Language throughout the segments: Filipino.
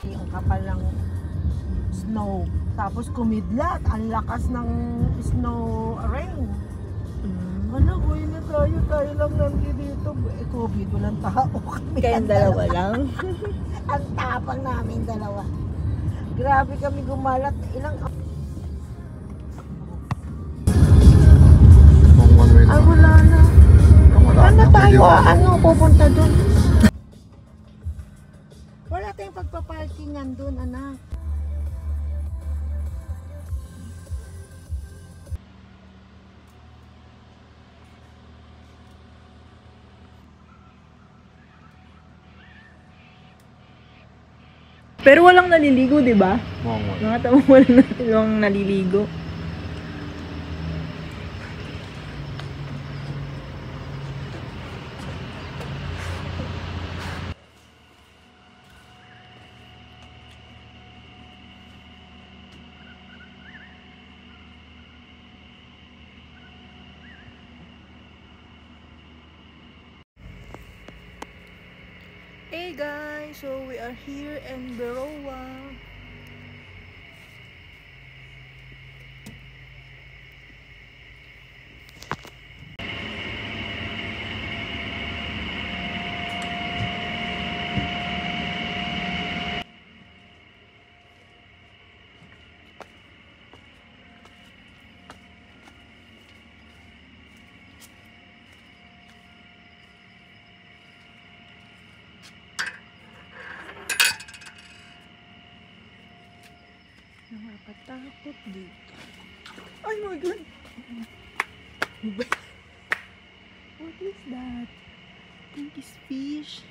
Yung kapal ng snow. Tapos kumidlat, ang lakas ng snow rain. Anak, uwi na tayo lang nandito. COVID, walang tao kami. Kayong dalawa lang? Ang tapang namin dalawa. Grabe kami gumalat. Ilang... Ay, wala na. Saan na tayo? Ano, pupunta dun? Wala tayong pagpaparkingan dun, anak. Pero walang naliligo, di ba? Oo nga. Nakatawa wala natin walang naliligo. Hey guys, so we are here in Beroa. Nakakatakot dito. Oh my God! What is that? I think it's fish.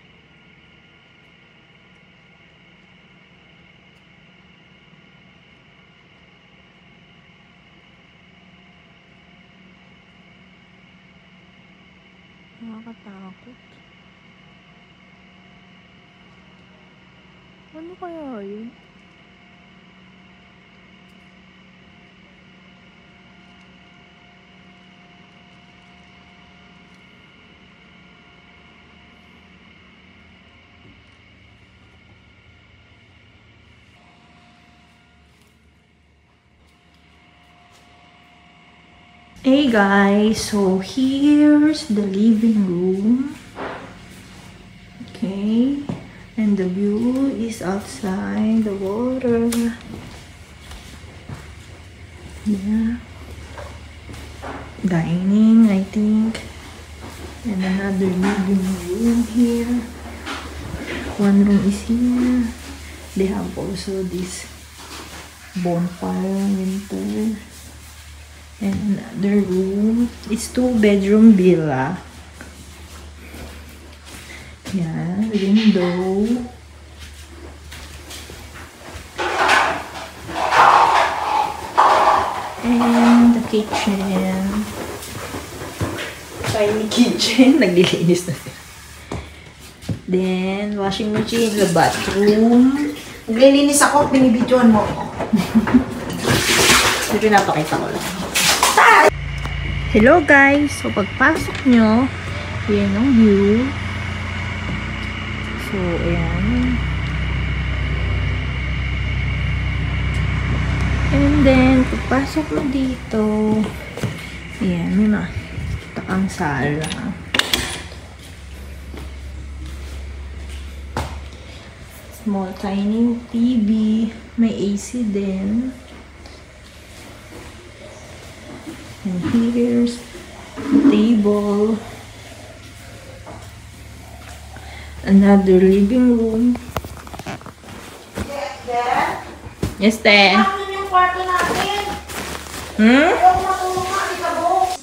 Nakakatakot. Ano kaya yun? Hey guys, so here's the living room. Okay, and the view is outside the water. Yeah. Dining, I think. And another living room here. One room is here. They have also this bonfire winter. And another room. It's 2-bedroom villa. Yan, window. And the kitchen. Tiny kitchen. Naglilinis na siya. Then, washing machine, the bathroom. Naglilinis ako, binibidyoan mo ako. Ito pinapakita ko lang. Hello guys! So, pagpasok nyo, yan ang view. So, ayan. And then, pagpasok mo dito, ayan, may makikita kang sala. Small, tiny TV. May AC din. And here's the table. Another living room. Yes, Te. Ano yung kwarto natin? Hmm? Ayaw matulong ka, ikabok.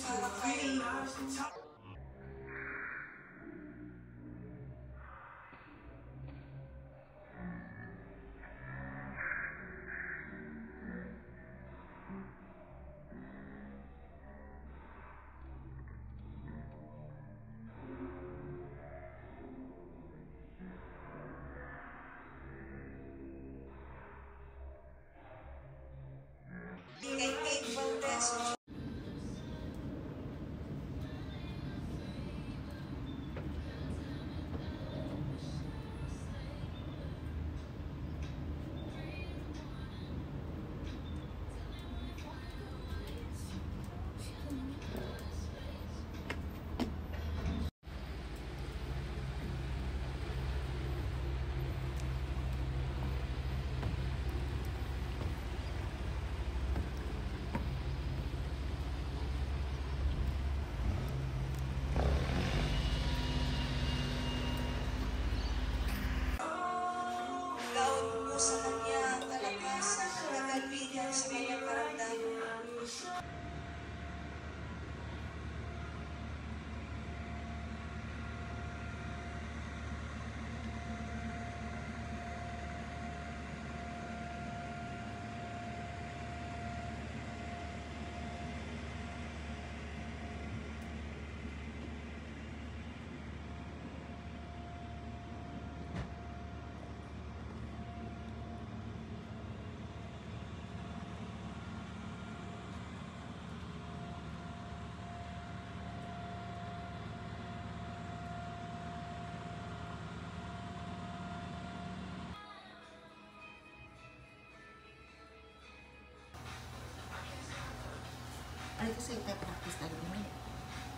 Ano kasi yung practice talaga mo.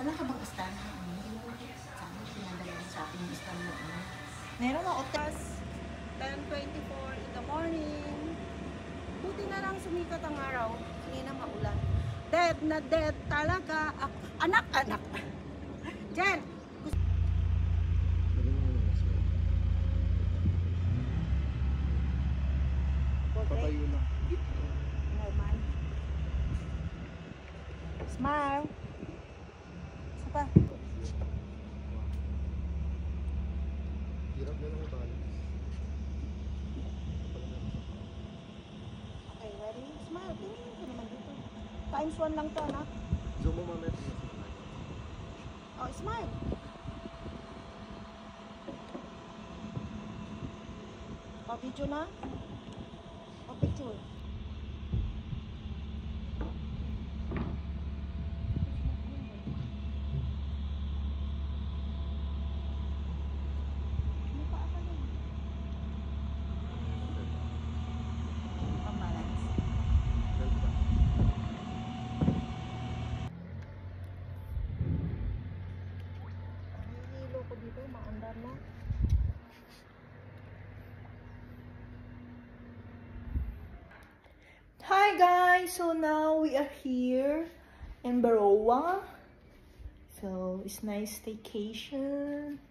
Wala ka bang stand? Sana pinadala sa akin yung stand mo. Meron ako. 10:24 in the morning. Buti na lang sumikat ang araw. Hindi na maulan. Dead na dead talaga. Anak. Jen! Patayo lang. Normal. Smile. Isa pa. Hirap na lang balance. Okay, ready? Smile. Tingnan ko naman dito. Times 1 lang to, anak. Zoom mo mamaya kung nasa kamay. Oh, smile. Oh, video na? Oh, picture. Pambalance. Belt ba? Hihilo ko dito, maandar na. Hi guys! So now we are here in Baroa. So it's nice staycation.